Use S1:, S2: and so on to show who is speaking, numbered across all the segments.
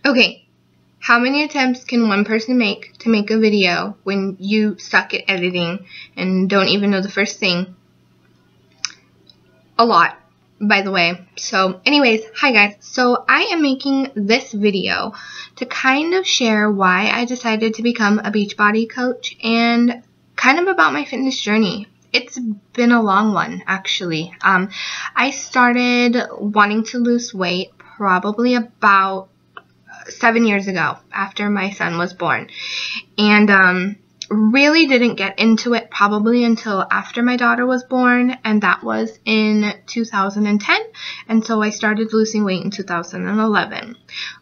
S1: Okay, how many attempts can one person make to make a video when you suck at editing and don't even know the first thing? A lot, by the way. So anyways, hi guys. So I am making this video to kind of share why I decided to become a Beachbody coach and kind of about my fitness journey. It's been a long one, actually. I started wanting to lose weight probably about 7 years ago after my son was born, and really didn't get into it probably until after my daughter was born, and that was in 2010, and so I started losing weight in 2011.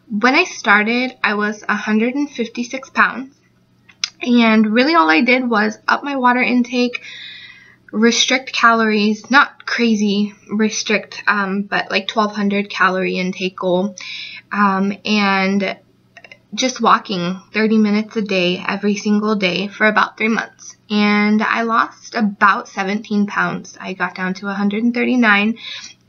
S1: When I started, I was 156 pounds, and really all I did was up my water intake, restrict calories, not crazy restrict, but like 1200 calorie intake goal, and just walking 30 minutes a day every single day for about 3 months. And I lost about 17 pounds. I got down to 139,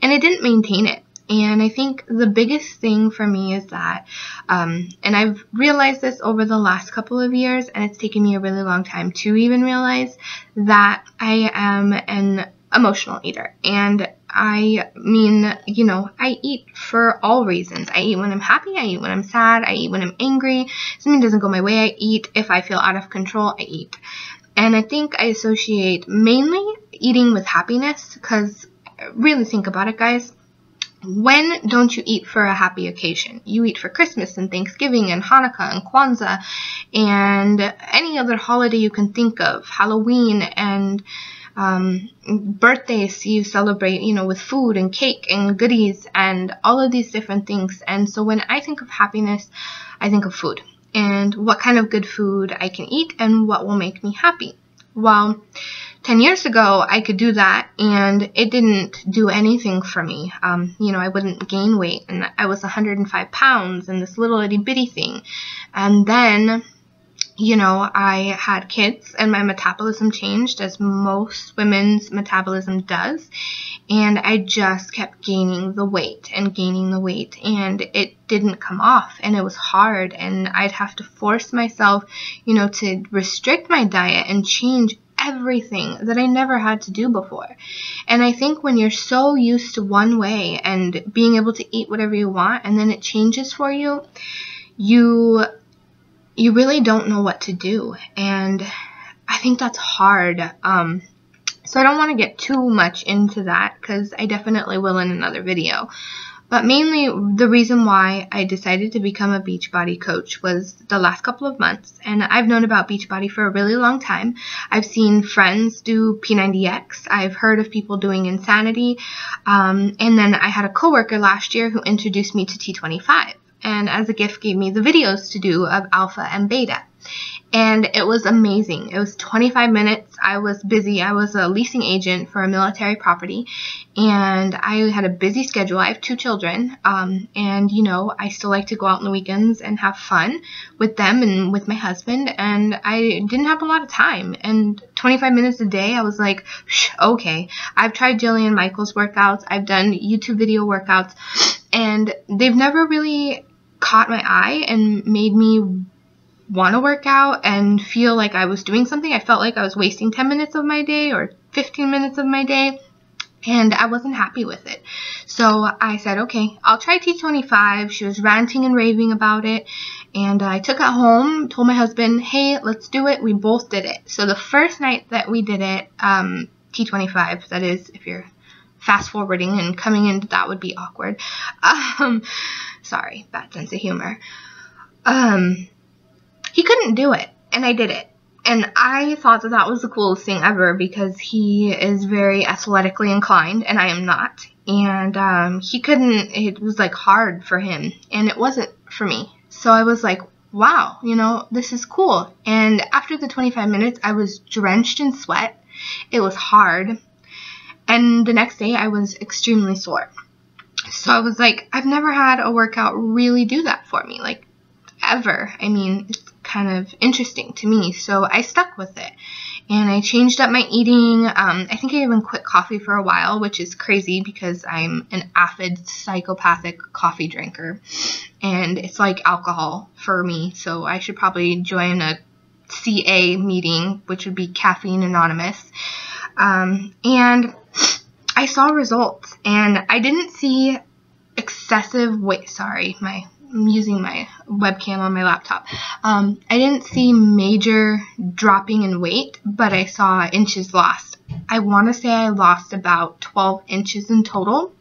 S1: and I didn't maintain it. And I think the biggest thing for me is that, and I've realized this over the last couple of years, and it's taken me a really long time to even realize, that I am an emotional eater. And I mean, you know, I eat for all reasons. I eat when I'm happy, I eat when I'm sad, I eat when I'm angry. If something doesn't go my way, I eat. If I feel out of control, I eat. And I think I associate mainly eating with happiness, because really think about it, guys. When don't you eat for a happy occasion? You eat for Christmas and Thanksgiving and Hanukkah and Kwanzaa and any other holiday you can think of, Halloween and birthdays you celebrate, you know, with food and cake and goodies and all of these different things. And so when I think of happiness, I think of food and what kind of good food I can eat and what will make me happy. Well, 10 years ago, I could do that, and it didn't do anything for me. You know, I wouldn't gain weight, and I was 105 pounds and this little itty bitty thing. And then, you know, I had kids, and my metabolism changed, as most women's metabolism does, and I just kept gaining the weight, and it didn't come off, and it was hard, and I'd have to force myself, you know, to restrict my diet and change everything that I never had to do before. And I think when you're so used to one way and being able to eat whatever you want, and then it changes for you, you really don't know what to do. And I think that's hard. So I don't want to get too much into that, because I definitely will in another video. But mainly the reason why I decided to become a Beachbody coach was the last couple of months. And I've known about Beachbody for a really long time. I've seen friends do P90X. I've heard of people doing Insanity. And then I had a coworker last year who introduced me to T25. And as a gift gave me the videos to do of Alpha and Beta. And it was amazing. It was 25 minutes. I was busy. I was a leasing agent for a military property, and I had a busy schedule. I have 2 children, and, you know, I still like to go out on the weekends and have fun with them and with my husband, and I didn't have a lot of time. And 25 minutes a day, I was like, okay. I've tried Jillian Michaels workouts. I've done YouTube video workouts, and they've never really caught my eye and made me want to work out and feel like I was doing something. I felt like I was wasting 10 minutes of my day or 15 minutes of my day, and I wasn't happy with it. So I said, okay, I'll try T25. She was ranting and raving about it, and I took it home, told my husband, hey, let's do it. We both did it. So the first night that we did it, T25, that is, if you're fast forwarding and coming into that would be awkward. Sorry, bad sense of humor. He couldn't do it, and I did it. And I thought that that was the coolest thing ever, because he is very athletically inclined, and I am not. And he couldn't, it was like hard for him, and it wasn't for me. So I was like, wow, you know, this is cool. And after the 25 minutes, I was drenched in sweat. It was hard. And the next day, I was extremely sore. So I was like, I've never had a workout really do that for me, like, ever. I mean, it's kind of interesting to me, so I stuck with it. and I changed up my eating. I think I even quit coffee for a while, which is crazy because I'm an avid psychopathic coffee drinker, and it's like alcohol for me, so I should probably join a CA meeting, which would be Caffeine Anonymous. And I saw results, and I didn't see excessive weight. Sorry, I'm using my webcam on my laptop. I didn't see major dropping in weight, but I saw inches lost. I want to say I lost about 12 inches in total,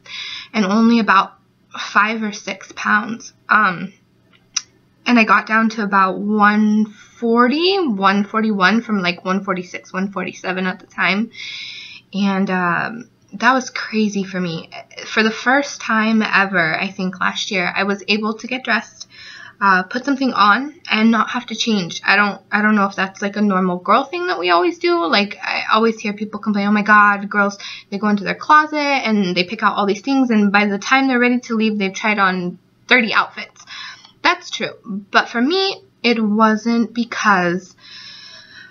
S1: and only about 5 or 6 pounds. And I got down to about 140, 141 from like 146, 147 at the time. And that was crazy for me. For the first time ever, I think last year, I was able to get dressed, put something on, and not have to change. I don't know if that's like a normal girl thing that we always do. Like, I always hear people complain, oh my God, girls, they go into their closet and they pick out all these things, and by the time they're ready to leave, they've tried on 30 outfits. That's true. But for me, it wasn't because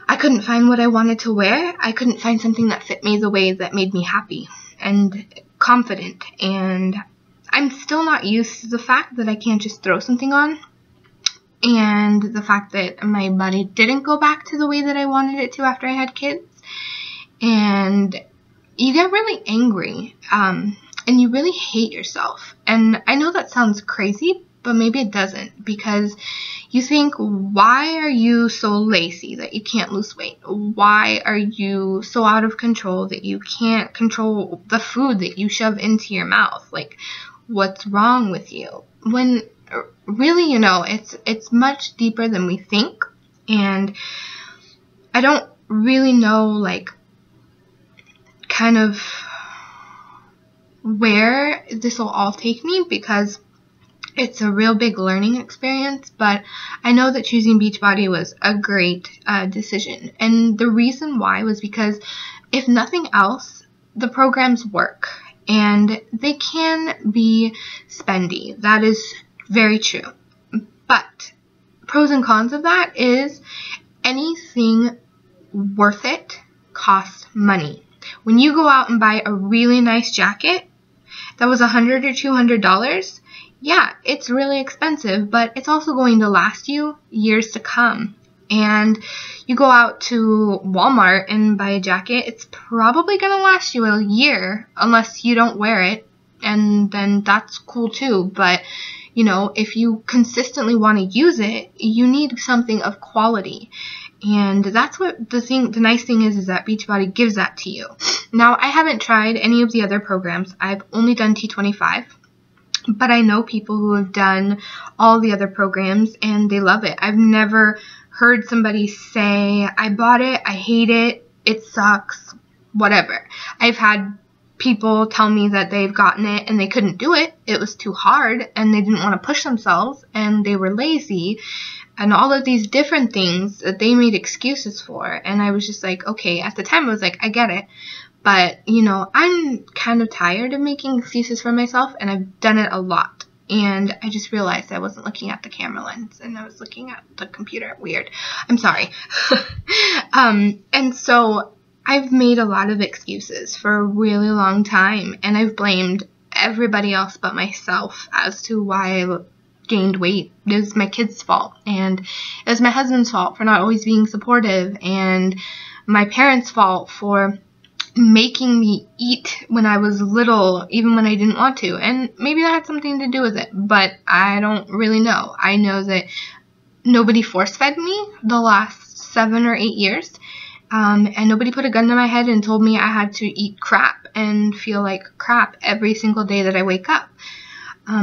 S1: I couldn't find what I wanted to wear. I couldn't find something that fit me the way that made me happy and confident. And I'm still not used to the fact that I can't just throw something on. And the fact that my body didn't go back to the way that I wanted it to after I had kids. And you get really angry. And you really hate yourself. And I know that sounds crazy, but maybe it doesn't, because you think, why are you so lazy that you can't lose weight? Why are you so out of control that you can't control the food that you shove into your mouth? Like, what's wrong with you? When really, it's much deeper than we think. And I don't really know, like, kind of where this will all take me, because it's a real big learning experience, but I know that choosing Beachbody was a great decision. And the reason why was because, if nothing else, the programs work, and they can be spendy. That is very true. But pros and cons of that is anything worth it costs money. When you go out and buy a really nice jacket that was $100 or $200, yeah, it's really expensive, but it's also going to last you years to come. And you go out to Walmart and buy a jacket, it's probably going to last you a year unless you don't wear it, and then that's cool too. But, if you consistently want to use it, you need something of quality. And that's what the nice thing is that Beachbody gives that to you. Now, I haven't tried any of the other programs. I've only done T25. But I know people who have done all the other programs and they love it. I've never heard somebody say, I bought it, I hate it, it sucks, whatever. I've had people tell me that they've gotten it and they couldn't do it. It was too hard and they didn't want to push themselves and they were lazy and all of these different things that they made excuses for. And I was just like, okay, at the time I was like, I get it. But, I'm kind of tired of making excuses for myself, and I've done it a lot. And I just realized I wasn't looking at the camera lens, and I was looking at the computer. Weird. I'm sorry. And so I've made a lot of excuses for a really long time, and I've blamed everybody else but myself as to why I gained weight. It was my kids' fault, and it was my husband's fault for not always being supportive, and my parents' fault for making me eat when I was little, even when I didn't want to. And maybe that had something to do with it, but I don't really know. I know that nobody force-fed me the last 7 or 8 years, and nobody put a gun to my head and told me I had to eat crap and feel like crap every single day that I wake up.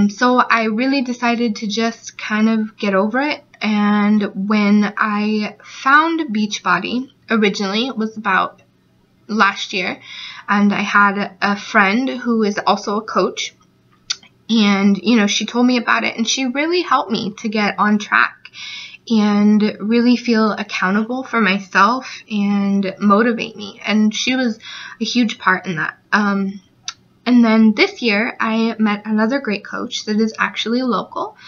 S1: So I really decided to just kind of get over it. And when I found Beachbody, originally, it was about last year, and I had a friend who is also a coach, and she told me about it, and she really helped me to get on track and really feel accountable for myself and motivate me, and she was a huge part in that. And then this year I met another great coach that is actually local,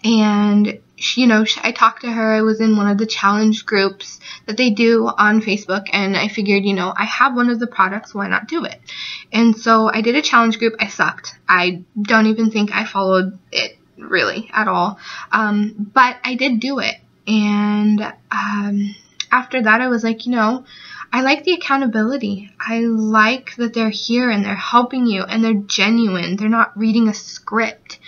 S1: and I talked to her. I was in one of the challenge groups that they do on Facebook, and I figured, I have one of the products, why not do it? And so I did a challenge group. I sucked. I don't even think I followed it really at all. But I did do it. And after that, I was like, I like the accountability. I like that they're here and they're helping you and they're genuine. They're not reading a script.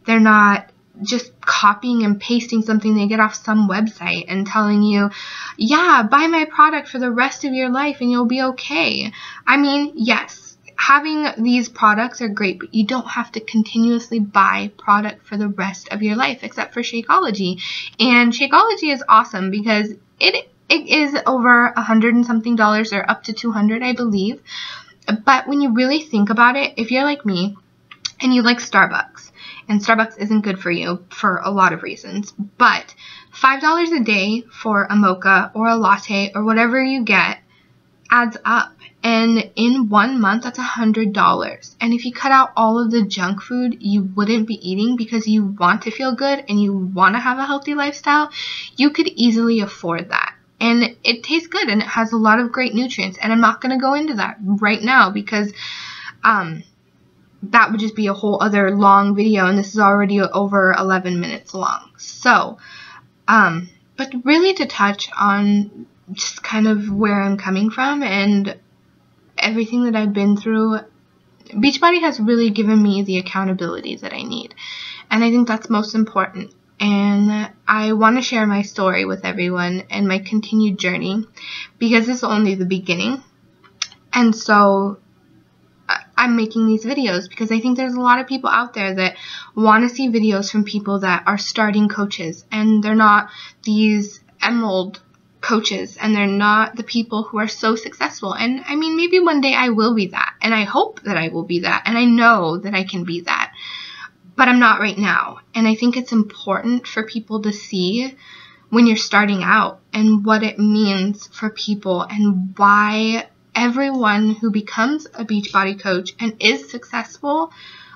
S1: They're not just copying and pasting something they get off some website and telling you, yeah, buy my product for the rest of your life and you'll be okay. I mean, yes, having these products are great, but you don't have to continuously buy product for the rest of your life, except for Shakeology. And Shakeology is awesome because it is over $100 and something, or up to $200, I believe. But when you really think about it, if you're like me and you like Starbucks, and Starbucks isn't good for you for a lot of reasons, but $5 a day for a mocha or a latte or whatever you get adds up. And in 1 month, that's $100. And if you cut out all of the junk food you wouldn't be eating because you want to feel good and you want to have a healthy lifestyle, you could easily afford that. And it tastes good and it has a lot of great nutrients. And I'm not going to go into that right now because that would just be a whole other long video, and this is already over 11 minutes long. So, but really to touch on just kind of where I'm coming from and everything that I've been through, Beachbody has really given me the accountability that I need. And I think that's most important. And I want to share my story with everyone and my continued journey because this is only the beginning. And so I'm making these videos because I think there's a lot of people out there that want to see videos from people that are starting coaches, and they're not these emerald coaches, and they're not the people who are so successful. And I mean, maybe one day I will be that, and I hope that I will be that, and I know that I can be that, but I'm not right now. And I think it's important for people to see when you're starting out and what it means for people and why everyone who becomes a Beachbody coach and is successful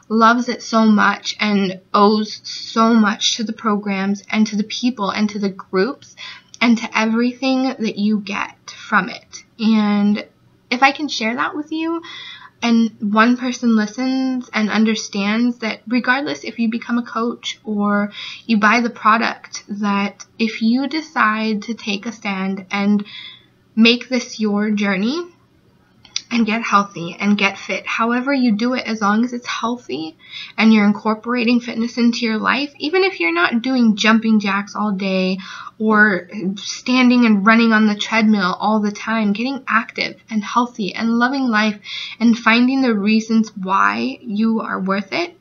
S1: loves it so much and owes so much to the programs and to the people and to the groups and to everything that you get from it. And if I can share that with you and one person listens and understands that regardless if you become a coach or you buy the product, that if you decide to take a stand and make this your journey, and get healthy and get fit, however you do it, as long as it's healthy and you're incorporating fitness into your life, even if you're not doing jumping jacks all day or standing and running on the treadmill all the time, getting active and healthy and loving life and finding the reasons why you are worth it,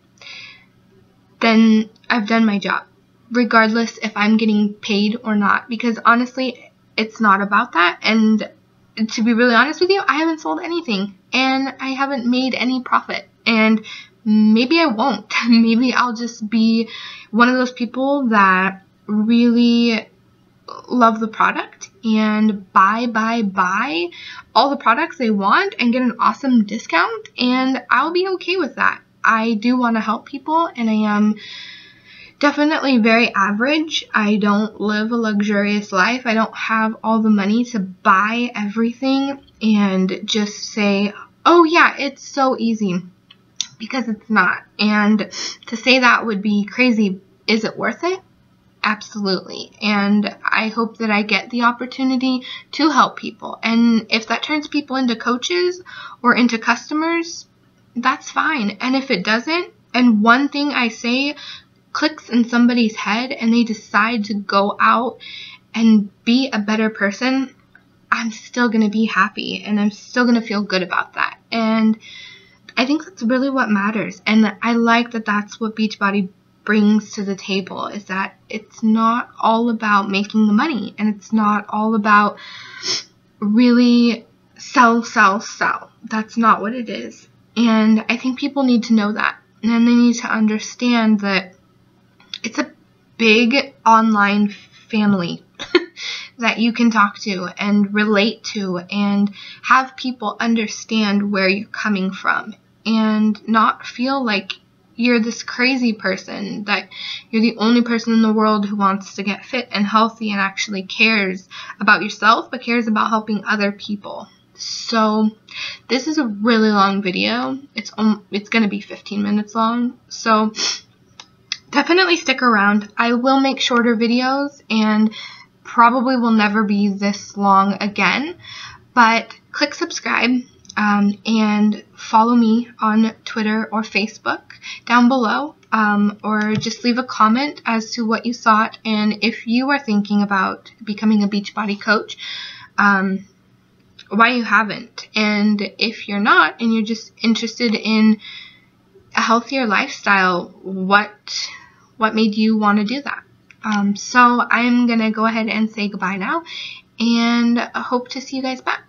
S1: then I've done my job, regardless if I'm getting paid or not, because honestly, it's not about that. And to be really honest with you, I haven't sold anything and I haven't made any profit, and maybe I won't. Maybe I'll just be one of those people that really love the product and buy all the products they want and get an awesome discount, and I'll be okay with that. I do want to help people, and I am definitely very average. I don't live a luxurious life. I don't have all the money to buy everything and just say, oh yeah, it's so easy, because it's not. And to say that would be crazy. Is it worth it? Absolutely. And I hope that I get the opportunity to help people. And if that turns people into coaches or into customers, that's fine. And if it doesn't, and one thing I say clicks in somebody's head and they decide to go out and be a better person, I'm still going to be happy and I'm still going to feel good about that. And I think that's really what matters. And I like that that's what Beachbody brings to the table, is that it's not all about making the money, and it's not all about really sell. That's not what it is. And I think people need to know that. And they need to understand that it's a big online family that you can talk to and relate to and have people understand where you're coming from and not feel like you're this crazy person, that you're the only person in the world who wants to get fit and healthy and actually cares about yourself, but cares about helping other people. So this is a really long video. It's going to be 15 minutes long. So definitely stick around. I will make shorter videos and probably will never be this long again, but click subscribe. And follow me on Twitter or Facebook down below, or just leave a comment as to what you thought, and if you are thinking about becoming a Beachbody coach, why you haven't, and if you're not and you're just interested in a healthier lifestyle, what made you want to do that. So I'm gonna go ahead and say goodbye now, and I hope to see you guys back.